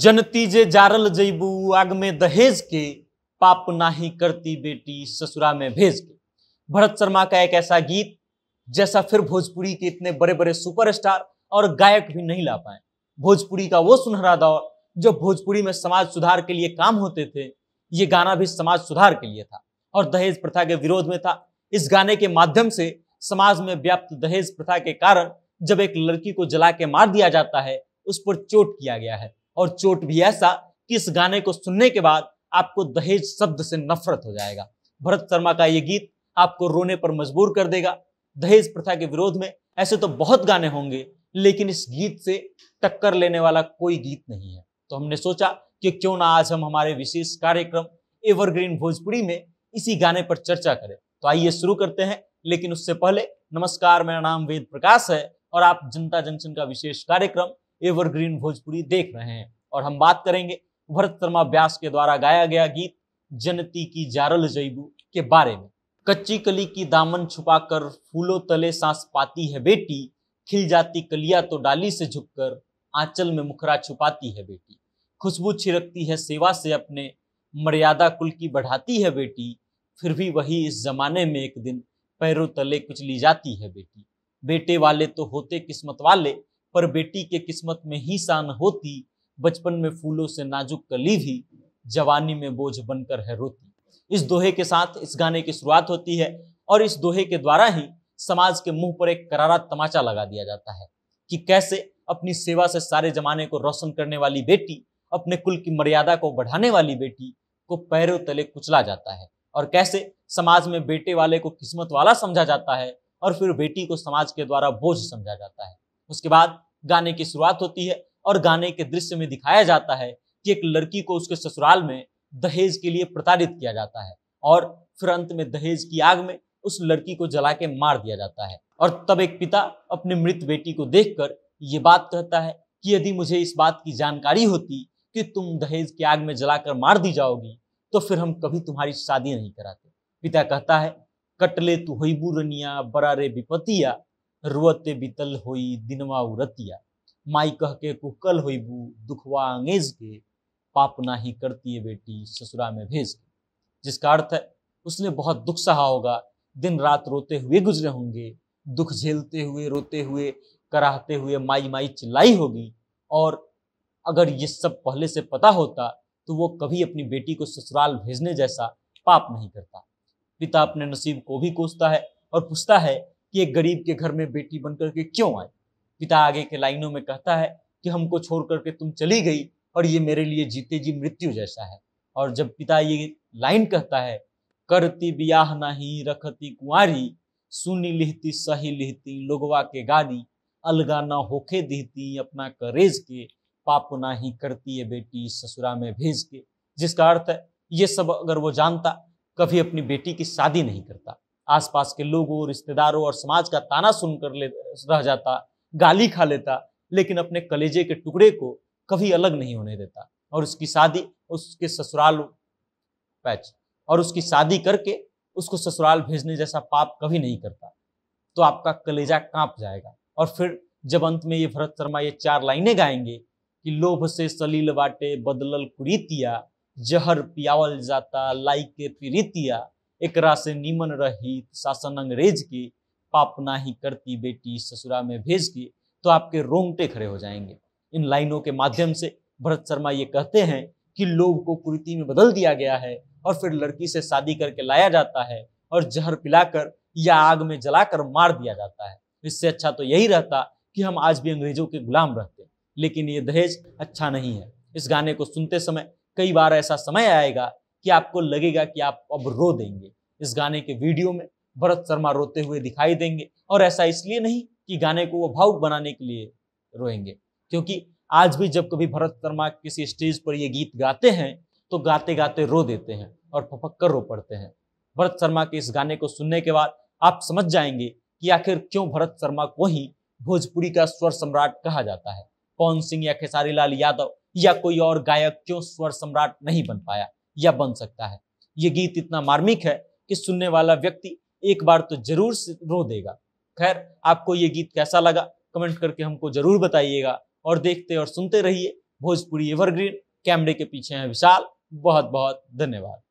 जनती जे जारल जैबू आग में दहेज के, पाप नाही करती बेटी ससुरा में भेज के। भरत शर्मा का एक ऐसा गीत जैसा फिर भोजपुरी के इतने बड़े बड़े सुपरस्टार और गायक भी नहीं ला पाए। भोजपुरी का वो सुनहरा दौर जो भोजपुरी में समाज सुधार के लिए काम होते थे, ये गाना भी समाज सुधार के लिए था और दहेज प्रथा के विरोध में था। इस गाने के माध्यम से समाज में व्याप्त दहेज प्रथा के कारण जब एक लड़की को जला के मार दिया जाता है, उस पर चोट किया गया है और चोट भी ऐसा कि इस गाने को सुनने के बाद आपको दहेज शब्द से नफरत हो जाएगा। भरत शर्मा का ये गीत आपको रोने पर मजबूर कर देगा। दहेज प्रथा के विरोध में ऐसे तो बहुत गाने होंगे, लेकिन इस गीत से टक्कर लेने वाला कोई गीत नहीं है। तो हमने सोचा कि क्यों ना आज हम हमारे विशेष कार्यक्रम एवरग्रीन भोजपुरी में इसी गाने पर चर्चा करें। तो आइए शुरू करते हैं, लेकिन उससे पहले नमस्कार, मेरा नाम वेद प्रकाश है और आप जनता जंक्शन का विशेष कार्यक्रम एवरग्रीन भोजपुरी देख रहे हैं। और हम बात करेंगे भरत शर्मा व्यास के द्वारा गाया गया गीत जनती की जारल जैबू के बारे में। कच्ची कली की दामन छुपाकर फूलों तले सांस पाती है बेटी, खिल जाती कलिया तो डाली से झुककर आंचल में मुखरा छुपाती है बेटी। खुशबू छिड़कती है सेवा से अपने, मर्यादा कुल की बढ़ाती है बेटी, फिर भी वही इस जमाने में एक दिन पैरों तले कुचली जाती है बेटी। बेटे वाले तो होते किस्मत वाले, पर बेटी के किस्मत में ही शान होती, बचपन में फूलों से नाजुक कली भी जवानी में बोझ बनकर है रोती। इस दोहे के साथ इस गाने की शुरुआत होती है और इस दोहे के द्वारा ही समाज के मुंह पर एक करारा तमाचा लगा दिया जाता है कि कैसे अपनी सेवा से सारे जमाने को रोशन करने वाली बेटी, अपने कुल की मर्यादा को बढ़ाने वाली बेटी को पैरों तले कुचला जाता है और कैसे समाज में बेटे वाले को किस्मत वाला समझा जाता है और फिर बेटी को समाज के द्वारा बोझ समझा जाता है। उसके बाद गाने की शुरुआत होती है और गाने के दृश्य में दिखाया जाता है कि एक लड़की को उसके ससुराल में दहेज के लिए प्रताड़ित किया जाता है और फिर अंत में दहेज की आग में उस लड़की को जला के मार दिया जाता है। और तब एक पिता अपनी मृत बेटी को देखकर ये बात कहता है कि यदि मुझे इस बात की जानकारी होती कि तुम दहेज की आग में जलाकर मार दी जाओगी, तो फिर हम कभी तुम्हारी शादी नहीं कराते। पिता कहता है, कटले तू होइबू रनिया बड़ा रे विपतिया, रुअते बितल होई दिनवा उरतिया, माई कह के कुकल होइबू दुखवा अंगेज के, पाप नाही करती है बेटी ससुरा में भेज के। जिसका अर्थ है उसने बहुत दुख सहा होगा, दिन रात रोते हुए गुजरे होंगे, दुख झेलते हुए रोते हुए कराहते हुए माई माई चिल्लाई होगी, और अगर ये सब पहले से पता होता तो वो कभी अपनी बेटी को ससुराल भेजने जैसा पाप नहीं करता। पिता अपने नसीब को भी कोसता है और पूछता है कि एक गरीब के घर में बेटी बनकर के क्यों आई। पिता आगे के लाइनों में कहता है कि हमको छोड़ करके तुम चली गई और ये मेरे लिए जीते जी मृत्यु जैसा है। और जब पिता ये लाइन कहता है, करती बियाह नहीं रखती कुंवारी, सुनी लिहती सही लिहती लोगवा के गाड़ी, अलगा ना होके दीहती अपना करेज के, पाप ना ही करती है बेटी ससुरा में भेज के। जिसका अर्थ है ये सब अगर वो जानता कभी अपनी बेटी की शादी नहीं करता, आसपास के लोगों, रिश्तेदारों और समाज का ताना सुनकर रह जाता, गाली खा लेता, लेकिन अपने कलेजे के टुकड़े को कभी अलग नहीं होने देता और उसकी शादी उसके ससुराल पैच और उसकी शादी करके उसको ससुराल भेजने जैसा पाप कभी नहीं करता। तो आपका कलेजा कांप जाएगा। और फिर जब अंत में ये भरत शर्मा ये 4 लाइनें गाएंगे कि लोभ से सलील बाटे बदलल कुरीतिया, जहर पियावल जाता लाई के पीरितिया, एकरा से नीमन रही शासन अंग्रेज के, पाप ना ही करती बेटी ससुरा में भेज के, तो आपके रोंगटे खड़े हो जाएंगे। इन लाइनों के माध्यम से भरत शर्मा ये कहते हैं कि लोभ को कुरीति में बदल दिया गया है और फिर लड़की से शादी करके लाया जाता है और जहर पिलाकर या आग में जलाकर मार दिया जाता है। इससे अच्छा तो यही रहता कि हम आज भी अंग्रेजों के गुलाम रहते, लेकिन ये दहेज अच्छा नहीं है। इस गाने को सुनते समय कई बार ऐसा समय आएगा कि आपको लगेगा कि आप अब रो देंगे। इस गाने के वीडियो में भरत शर्मा रोते हुए दिखाई देंगे और ऐसा इसलिए नहीं कि गाने को वो भावुक बनाने के लिए रोएंगे, क्योंकि आज भी जब कभी भरत शर्मा किसी स्टेज पर ये गीत गाते हैं तो गाते गाते रो देते हैं और फपक कर रो पड़ते हैं। भरत शर्मा के इस गाने को सुनने के बाद आप समझ जाएंगे कि आखिर क्यों भरत शर्मा को ही भोजपुरी का स्वर सम्राट कहा जाता है। पवन सिंह या खेसारी लाल यादव या कोई और गायक क्यों स्वर सम्राट नहीं बन पाया या बन सकता है। ये गीत इतना मार्मिक है कि सुनने वाला व्यक्ति एक बार तो जरूर रो देगा। खैर, आपको ये गीत कैसा लगा कमेंट करके हमको जरूर बताइएगा और देखते और सुनते रहिए भोजपुरी एवरग्रीन। कैमरे के पीछे हैं विशाल। बहुत बहुत धन्यवाद।